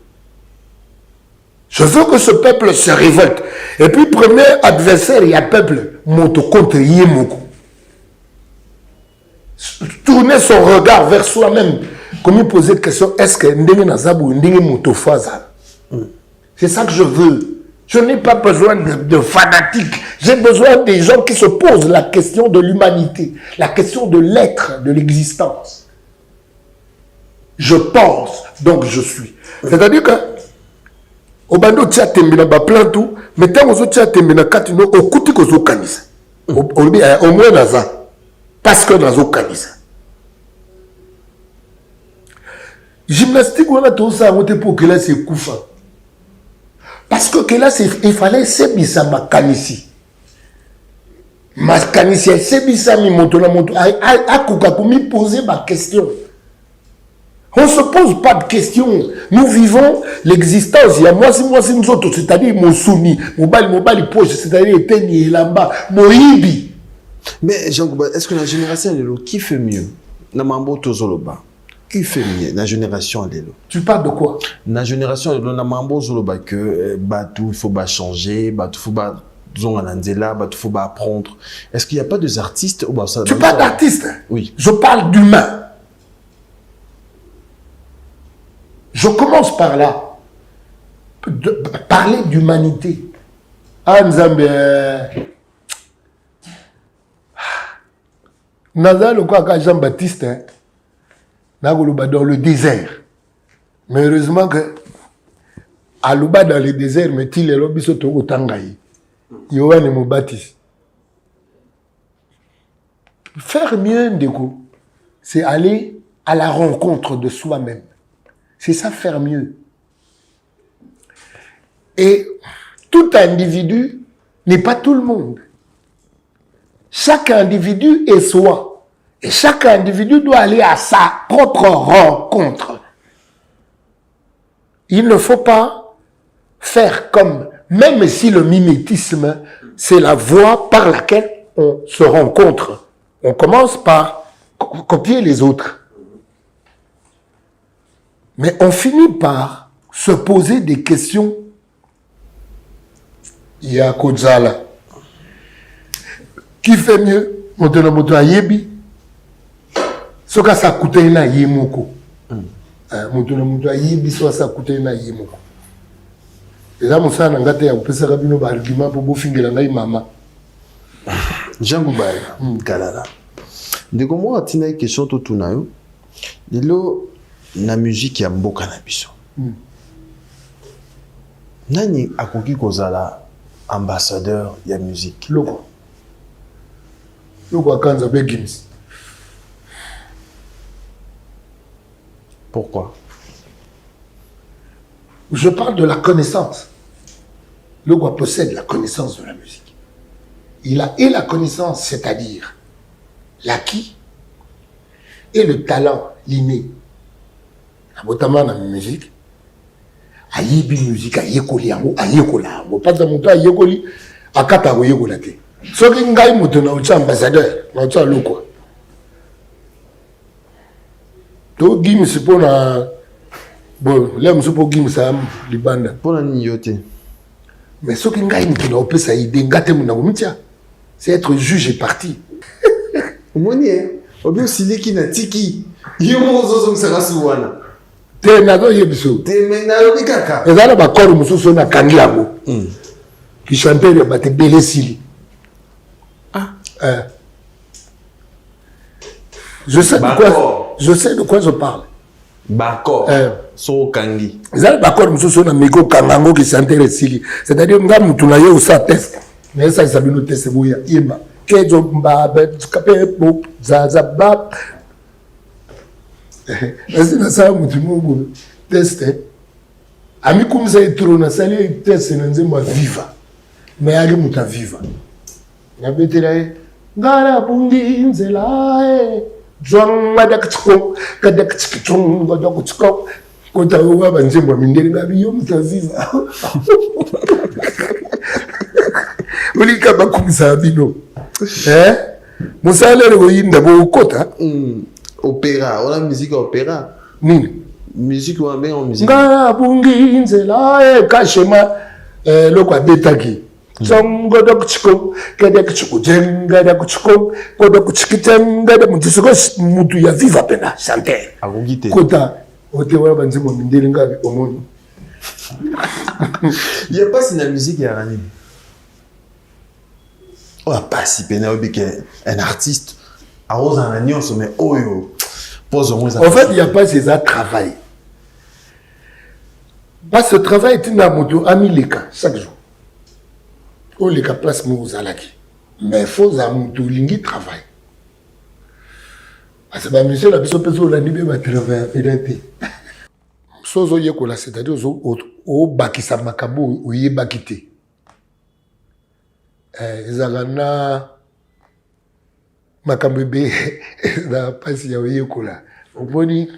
Je veux que ce peuple se révolte. Et puis, premier adversaire, il y a peuple, moto contre Yemoko. Tourner son regard vers soi-même, comme il posait la question, est-ce que Ndenge Nazabu, Ndenge Moto Faza? C'est ça que je veux. Je n'ai pas besoin de fanatiques. J'ai besoin des gens qui se posent la question de l'humanité, la question de l'être, de l'existence. Je pense, donc je suis. C'est-à-dire que, au bando tia tembina ba plan tout, mais tant aux autres tembina katino au kuti ko zo kanisa. Au moins naza. Parce que nazo kanisa. Gymnastique on a tout ça monter pour que là c'est koufa. Parce que là il fallait sebisa makanisi. Makanisi sebisa mi moto la moto a kuka pour me poser ma question. On ne se pose pas de questions. Nous vivons l'existence. Il y a moi, c'est nous autres. C'est-à-dire mon souni, mobile poche, c'est-à-dire Eteni, Lamba, Mohibi. Mais Jean Goubal, est-ce que la génération Lelo, qui fait mieux? Namambo Tozoloba. Qui fait mieux? La génération Lelo. Tu parles de quoi? La génération Lelo, Namambo Zoloba, que Batou, il faut changer, Batou, il faut Batou, faut apprendre. Est-ce qu'il n'y a pas des artistes? Tu parles d'artistes? Oui. Je parle d'humains. Je commence par là. parler d'humanité. Nzambe Nazal quoi Jean-Baptiste dans le désert. Mais heureusement que Alouba dans le désert, mais il est lobby sur Togo Tangaï. Yohan me baptise. Faire mieux, Ndeko, c'est aller à la rencontre de soi-même. C'est ça, faire mieux. Et tout individu n'est pas tout le monde. Chaque individu est soi. Et chaque individu doit aller à sa propre rencontre. Il ne faut pas faire comme, même si le mimétisme, c'est la voie par laquelle on se rencontre. On commence par copier les autres. Mais on finit par se poser des questions. Il y a Kozala. Qui fait mieux? Moto ayebi. Ce que ça coûte na yemoko. Moto ayebi so ça coûte na yemoko. Et là mon ça ngate ya pesa kabino ba argument pour bofingela ngai mama. Jean Goubal, Kalala. De comment atina question to tunayo. Lelo na musique ya mboka na biso. Nani akoki kozala ambassadeur ya musique? Loko akanza Gims. Pourquoi? Je parle de la connaissance. Loko possède la connaissance de la musique. Il a et la connaissance, c'est-à-dire l'acquis, et le talent, l'inné. Notamment dans la musique, ayebi musique, ayekoli yango, ayekola yango. Pas de montant ayekoli, akata ayekola te. Soki ngai moto na ucha ambassadeur, na ucha loko. To Gims pour na bon, là monsieur pour Gims am libanda. Pour la nioté. Mais soki ngai moto na opesa ide ngate mona komitia. C'est être juge et parti. Omonié, obi osili ki na tiki. Yo mo zozo msaka suwana. Te nazo yebiso. Te menalo bikaka. Ezala ba koro mususu na kangiago. Qui chantait le bate belé sili. Je sais de quoi je parle. Bakor. So kangi. Ezala ba koro mususu na miko kangango qui chantait le sili. C'est-à-dire nga mutu na yo sa test. Mais ça ça bino test boya yemba. Kejo mbabe kapepo zazaba. Azina sa mutu mungu test. Ami kumza itrona sali test nzemba viva. Mais ali muta viva. Na betela ngara bungi nzela John madakchko kadakchko godokchko kota uwa banzemba mindeli ngabi yo muta viva. Olika bakumisa bino. Musale le yinda bo kota. Opéra, on a musique opéra. Nini? Musique ou bien en musique. Ngara bungi nzela kashema lokwa betaki. Zongo dokchiko kadakchiko jenga dokchiko kodokchikitenga de mutisoko mutu ya viva pena chanter. Agogite. Kota otewa banzemba mindeli ngabi omoni. Il n'y a pas si la musique est ranime. On n'a pas si péné un artiste à rose en agnon, mais oh yo, pose au moins ça. En fait, il n'y a pas ces travail. Parce que ce travail est une moto ami les cas chaque jour. Oh les cas place moi aux alaki. Mais il faut à moto lingi travail. Parce que monsieur la personne peut la libérer ma travail pédate. Sozo yekola c'est-à-dire au bakisa makabo ou ye bakité. Ezagana makambebe na pasi ya yekola. Oponi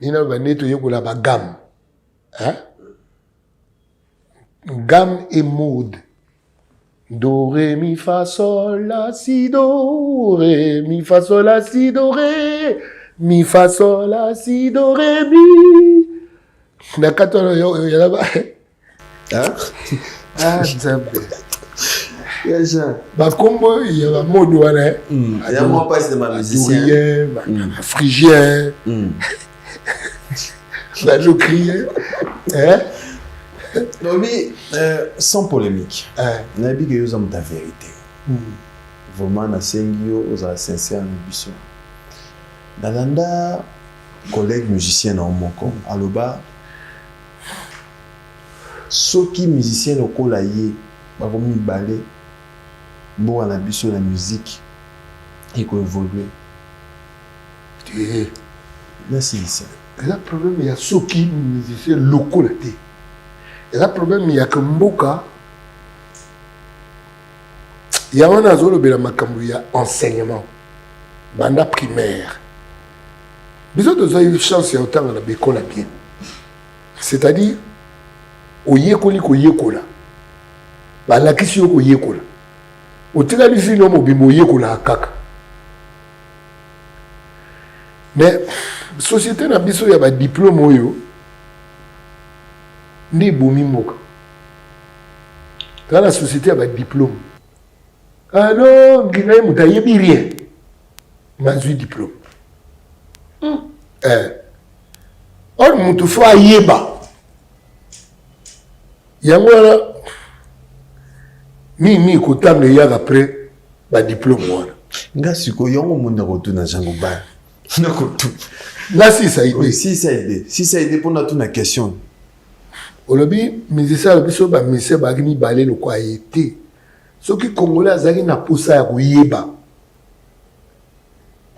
nina baneto yekola ba gamme. Gamme et mode. Do ré mi fa sol la si do ré mi fa sol la si do ré mi fa sol la si do ré mi. Na katolo yo ya ba. Nzambe. Bah comme il y a un mot douane. Il y a moi pas de ma musicien. Phrygien. Bah le crier. Non, mais sans polémique. Nabi que vous avez la vérité. Vraiment, na sengio, vous avez sincère ambition. Dalanda, collègue musicien dans mon corps. Aloba, ceux qui musiciens au colaïe, bah comme ils ballet, bon à l'ambition la musique et qu'on évolue. Merci ça. Il y a un problème, il y a ceux qui musiciens locaux là. Il y a un problème, il y a que Mboka. Il y a un azolo de la enseignement. Banda primaire. Nous avons eu une chance de autant dans l'école bien. C'est-à-dire, au yekoli ko yekola. Ba la kisi ko yekola. Au tika lisi no mo bimo yekola kaka. Mais société na biso ya ba diplôme oyo ndi bomi moka. Dans la société ya ba diplôme. Ah non, ngina muta yebi rien. Mazui diplôme. On mutu fa yeba. Yango wana mi kotambe ya après ba diplôme wana. Nga siko yongo munda rotuna jango ba. Na kotu. Là si ça aide. Si ça aide. Si ça aide pour na tuna question. Olobi musicien biso ba musicien ba gini balé le quoi été. Ce qui congolais azaki na posa ya koyeba.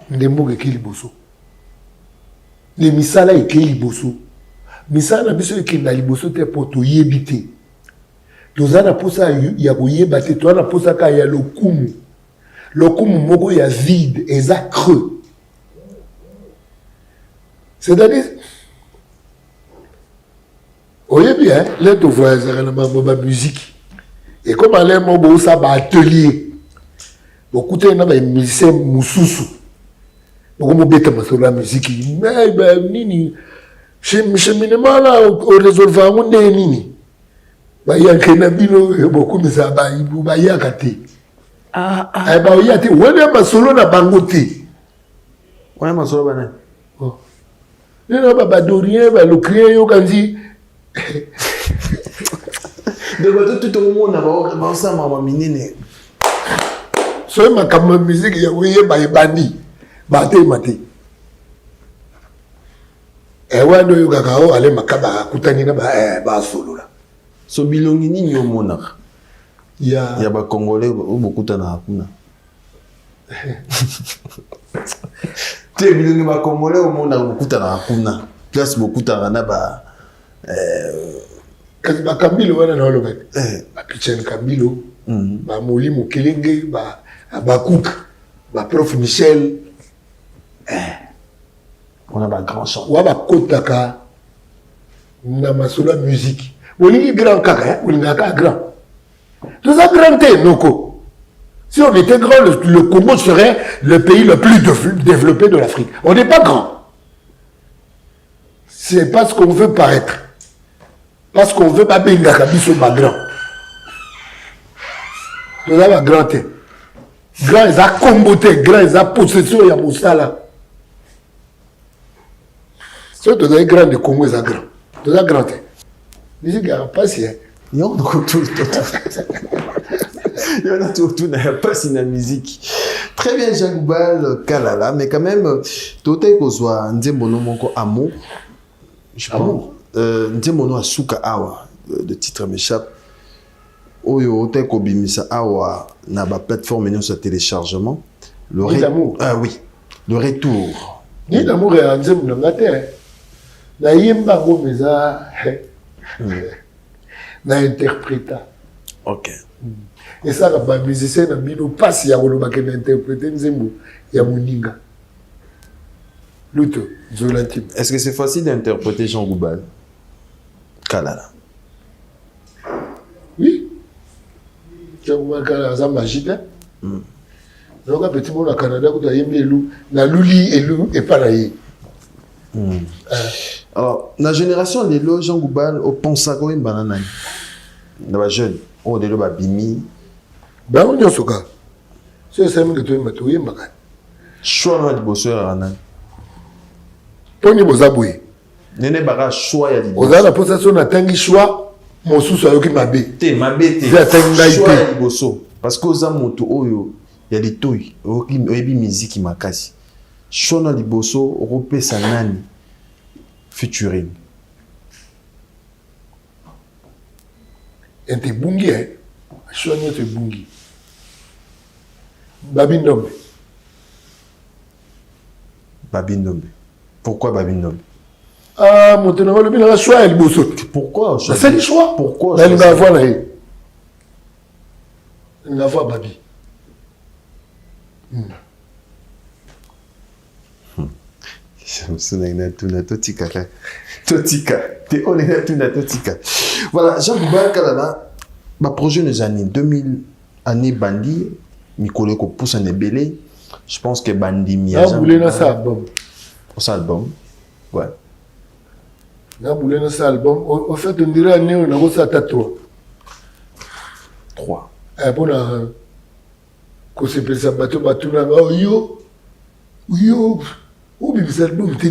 Ndembo ke liboso. Les misala eke liboso. Misala biso eke na liboso te poto yebite. Tozana posa ya koyeba te to na posa ka ya lokumu. Lokumu moko ya vide eza creux. C'est-à-dire oyebi hein, là tu vois la musique. Et comme allait mon ça ba atelier. Beaucoup de na ba musicien mususu. Beaucoup mo beta sur la musique. Mais ben nini cheminement là au résolvoir on est nini. Ba ya kena bino beaucoup mais ça ba ibu ba ya kate. Ah ba ya te wona ba solo na bangote. Ouais ma solo bana. Oh. Nina ba dorien ba le crier yo kanzi. De tout le monde a ça maman minine. So ma comme musique ya oui ba ibandi. Ba te mate. E wando yo kakao ale makaba kutani na ba solo la. So bilongi nini yo mona. Ya ba congolais beaucoup na kuna. Te bilongi ba congolais au mona beaucoup na kuna. Place beaucoup na ba ba Kambilo wana na oloba. Ba Pichen Kambilo, ba Moli Mukelenge, ba Cook, ba Prof Michel. On a ba grand chant. Wa ba kotaka na masolo musique. Olingi grand kaka, olinga ka grand. Tout ça grand te noko. Si on était grand, le Congo serait le pays le plus développé de l'Afrique. On n'est pas grand. C'est pas ce qu'on veut paraître. Parce qu'on veut pas bien gabiso ba grand. Nous avons grand te. Grand ils a comboté, grand ils a possession ya mosala. C'est tout grand de Congo ils a grand. Nous avons grand te. Musique ya pas si. Yo donc tout. Yo na tout na pas si na musique. Très bien Jangubal Kalala mais quand même toté ko zwa nzembo no moko amour. Je pense. Nzemono asuka awa le titre m'échappe. Oyo ote ko bimisa awa na ba plateforme nyonso ya téléchargement. Le d'amour. Ah oui. Le retour. Ni d'amour ya nzembo na te. Na yemba go meza. Na interpréta. OK. Et ça ba musicien na bino passe ya koloba ke interpréter nzembo ya muninga. Luto, Zolantime. Est-ce que c'est facile d'interpréter Jean Goubal Kalala? Oui. Jean Goubal Kalala, c'est magique. Donc, un petit monde au Canada, vous avez mis la luli et pas la yi. Alors, la génération de l'eau, Jean Goubal, au Ponsako et Banana. Dans la jeune, on est là, Bimi. Ben, on y a ce cas. C'est ça que tu m'as trouvé, Magan. Choix de bosseur à Ranan. Poni Bozaboué. Nene Bara, choix ya Oza la possession na tangi choix mosusu ayoki mabe te mabe te choix liboso parce que oza moto oyo ya litoi oyebi miziki makasi choix na liboso okopesa nani featuring ente bungi choix nyoto bungi Babi Ndombe. Babi Ndombe. Pourquoi Babi Ndombe? Ah, mon tenant, le bien choix est le beau saut. Pourquoi? C'est le choix. Pourquoi? Il va voir là. Il va voir Babi. Voilà, Jean-Gouba Kalala, ma projet des années 2000, année Bandi, Mikolo ko pousse un ébélé. Je pense que Bandi Mia. Ah, vous voulez dans ça album? Dans ça album, ouais. Là, vous voulez dans ça album? En fait, on dirait année on a reçu à 3. 3. Bon, quand c'est pour ça, bateau, oh yo, yo, où bien ça album t'es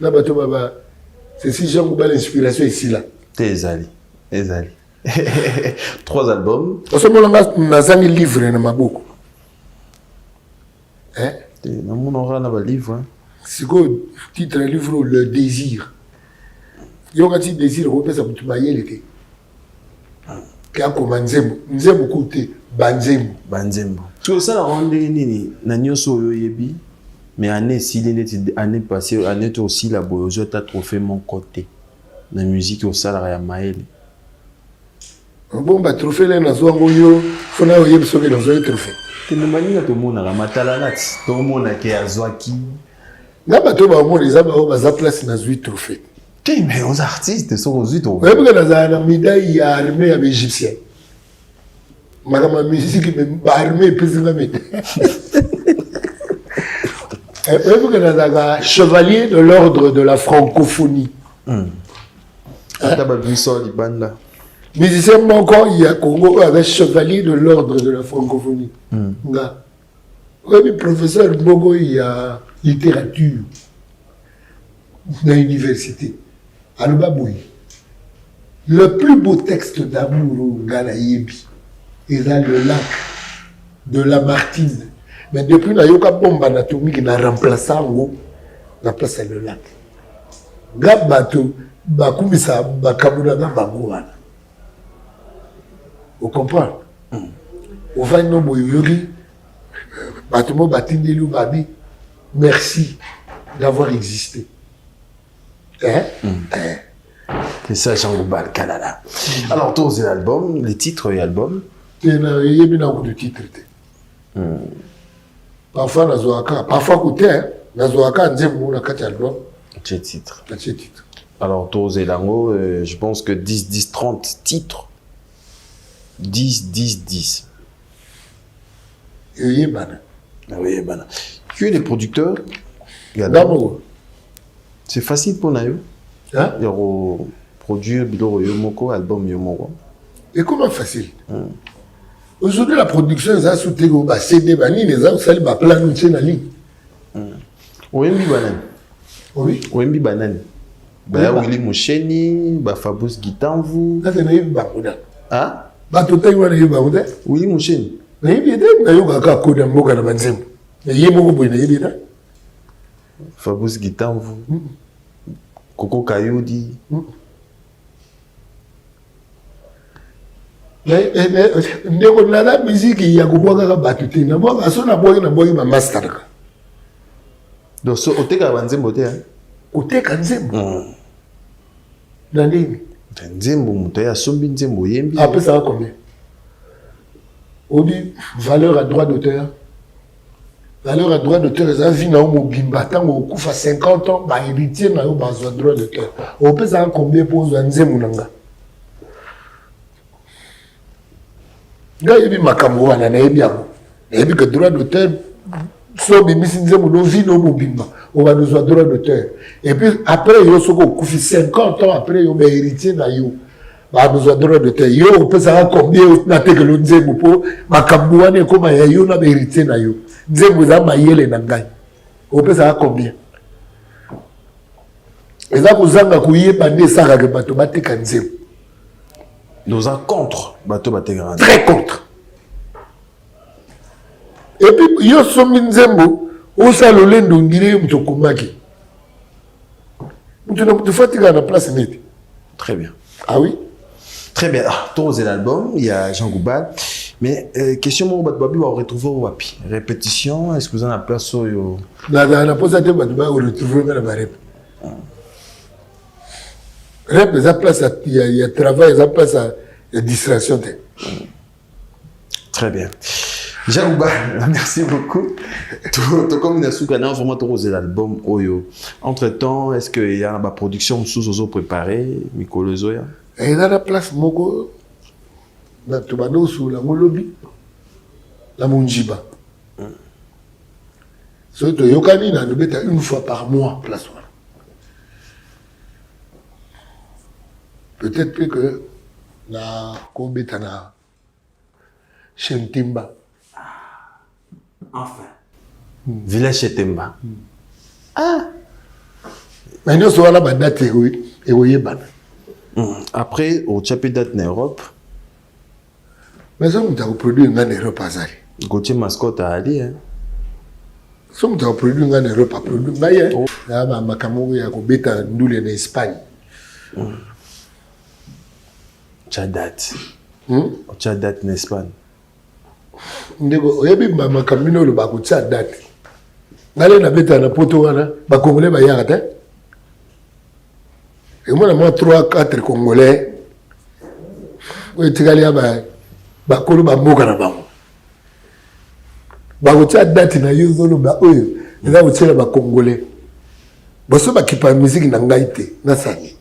là, bateau, baba, c'est si Jean-Gouba l'inspiration ici là. T'es allé. 3 albums. En ce moment, on a un livre dans ma boucle. Hein? On aura un livre. C'est quoi le titre du livre? Le désir. Il y a un petit désir, on peut ça pour tout mailler l'été. Quand on Nzembo, Nzembo côté, Banzembo. Banzembo. Tout ça, la ronde nini, nanyo so yebi, mais année si l'année passée, année aussi la boyozo t'a trophée mon côté. La musique au salaire à Maël. Bon, bah, trophée là, dans son goyo, faut n'a pas sauver dans un trophée. Tu ne manies pas tout le monde à la matalanat, tout le monde qui a Zouaki. Là, bah, tout le monde, les hommes, ils ont place dans 8 trophées. Mais aux artistes, sont aux 8 trophées. Oui, parce que dans la médaille, il y a l'armée égyptienne. Ma musique, l'armée est plus grande. Oui, parce que dans la chevalier de l'ordre de la francophonie. Musicien encore, il y a Congo avec chevalier de l'ordre de la francophonie. Oui, professeur Bogo, il y a littérature dans l'université. Albaboui. Le plus beau texte d'amour au Galaïebi est dans le lac de Lamartine. Mais depuis la yoka bombe anatomique, il a remplacé la place c'est le lac. Gabato, Bakumisa, Bakamuna, Bagouana. Vous comprenez? Au fin de Yogi, Batumo Batindelu Babi, merci d'avoir existé. Hein? C'est ça, Jean-Gouba Kalala. Alors, tous les albums, les titres et albums. Il y a beaucoup de titres. Parfois, parfois, côté, Nazoaka, Nzembo, on a 4 albums. Quel titre? Alors, tous les langues, je pense que 10, 10, 30 titres. 10, 10, 10. Oui, bana. Oui, bana. Tu es les producteurs? C'est facile pour nous. Hein? Il y a produire Bilo Yomoko, album Yomoko. Et comment facile? Aujourd'hui, la production, ça soutient au CD, les gens ça va plan de la ligne. Oyembi Banane. Oui. Oyembi Banane. Willy Moucheni, Fabrice Gitanvu. Ça, c'est Naïb Barouda. Hein? Tout est Naïb Barouda. Willy Moucheni. Naïb Barouda, Koda Moka Banzem. Naïb Barouda, Naïb Barouda. Fabrice Gitanvu. Koko Kayodi. Ndeko na la musique ya kubwaka batute na bwaka so na bwaki ba master. Donc so oteka banzembo te hein. Oteka nzembo. Na nini? Nzembo muto ya sombi nzembo yembi. Après ça va combien? Obi valeur à droit d'auteur. Valeur à droit d'auteur, ça vient au Mobimba, tant au coup 50 ans, bah héritier na yo bazwa droit d'auteur. On peut ça combien pour nzembo nanga? Là, il y a makambo wana na yebi yango. Yebi que droit d'auteur so bimisi nzembo no vie no mobimba. On va nous avoir droit d'auteur. Et puis après yo soko kufi 50 ans après yo ba héritier na yo. Ba nous avoir droit d'auteur. Yo on peut savoir combien na te que le nzembo po makambo wana ko ma yo na ba héritier na yo. Nzembo za mayele na ngai. On peut savoir combien. Et ça kozanga kuyeba ne saka ke bato bateka nzembo. Nous en contre bateau bategrand. Très contre. Et puis yo somi nzembo osa lolendo ngire mtokomaki. Mtu fatiga na place neti. Très bien. Ah oui. Très bien. Ah, tous l'album, il y a Jean Goubal. Mais question mon Babi va retrouver au wapi. Répétition, est-ce que vous en avez place sur yo? Na pose ate Babi va retrouver na ba rep. Rep ça place il y a travail, ça place il y a distraction. Très bien. Jean Goubal, merci beaucoup. Tout comme une soukana vraiment tous l'album Oyo. Entre-temps, est-ce qu'il y a une production sous ozo préparée, Mikolo Zoya? Et dans la place moko na tubano sous la molobi la munjiba. Surtout yokani na nobeta une fois par mois place. Peut-être plus que na kobeta na Chentimba. Enfin. Village Chetemba. Ah. Mais nous sommes là bas date et oyebana. Après, au chapé date en Europe. Mais ça, on a produit en Europe à Zari. Gauthier Mascotte a dit, hein. Ça, on a produit en Europe à produire. Mais là, ma caméra, il y a un bêta en Espagne. Tchadat. Tchadat en Espagne. Ndeko, oyebi ma caméra le bako Tchadat. Nale na bêta na poto wana, ba Congolais ba yaka te. Et moi, 3-4 Congolais, je suis allé à Bakolo Bamoka na bango. Bakotia date na yo zolo ba oyo, eza kotiela ba Congolais. Boso ba kipa musique na ngai te, na sani.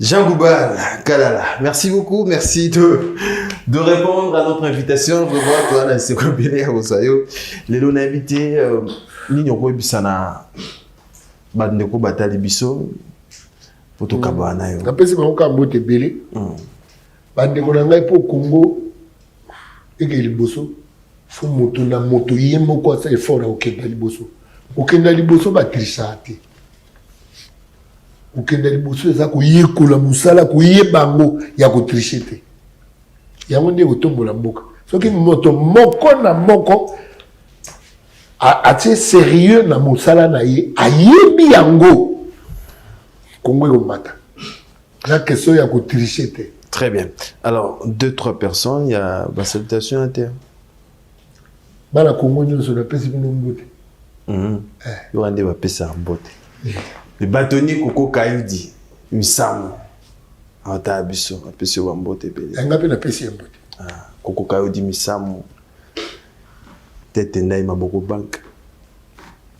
Jean Goubal, Kalala, merci beaucoup, merci de répondre à notre invitation. Je vois toi là, c'est Robélé Rosayo. Les longs invités, Nino Bisana. Bandeko batali biso poto kabana yo napesi bango ka mbote belé bandeko na ngai po Congo eke liboso fo moto na moto ye moko asa effort na okenda liboso ba trishate okenda liboso eza koyekola musala koyeba bango ya kotriche te yango nde kotombola mboka soki moto moko na moko atie sérieux na musala na ye ayebi yango Congo komata la question ya kotriche te. Très bien. Alors 2-3 personnes, il y a ma salutation à terre. Bala Congo nyonso na pesi bino mbote. Yo ande ba pesa mbote. Le bâtonnier Koko Kayudi, Misamu. Ata biso, apesi wa mbote belé. Nga pe na pesi mbote. Koko Kayudi Misamu. Tete ndai maboko bank.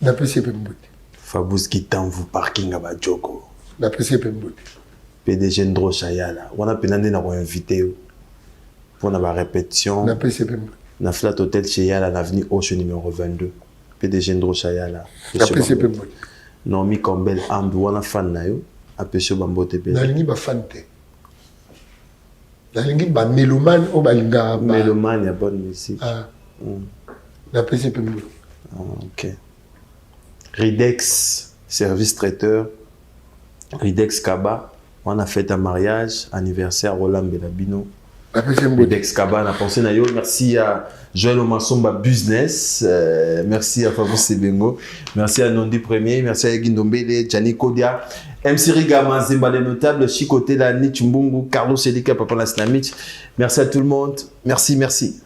Na pesi pe mbote. Fabrice Kitamvu parking à Badjoko. Na pesi pe mbote. PDG Ndro Chayala. On a penandé na invité pour la répétition. Na pesi pe mbote. Na Flat Hotel Chayala, l'avenue Oche numéro 22. PDG Ndro Chayala. Na pesi pe mbote. Nomi Kombel Ambi wana fan na yo. Apesio bambote pe. Na lingi ba fan te. Na lingi ba mélomane o balinga ba. Mélomane ya bonne musique. Na pesi pe mbote. OK. Ridex, service traiteur. Ridex Kaba, on a fait un mariage, anniversaire Roland Belabino. Ridex Kaba, on a pensé à yo. Merci à Joël Omasomba Business. Merci à Fabrice Sebengo. Merci à Nondi Premier. Merci à Guindombele, Gianni Kodia. MC Rigama, Zimba les notables, Chikote Lani, Chumbungu, Carlos Elika, Papa Lasnamich. Merci à tout le monde. Merci, merci.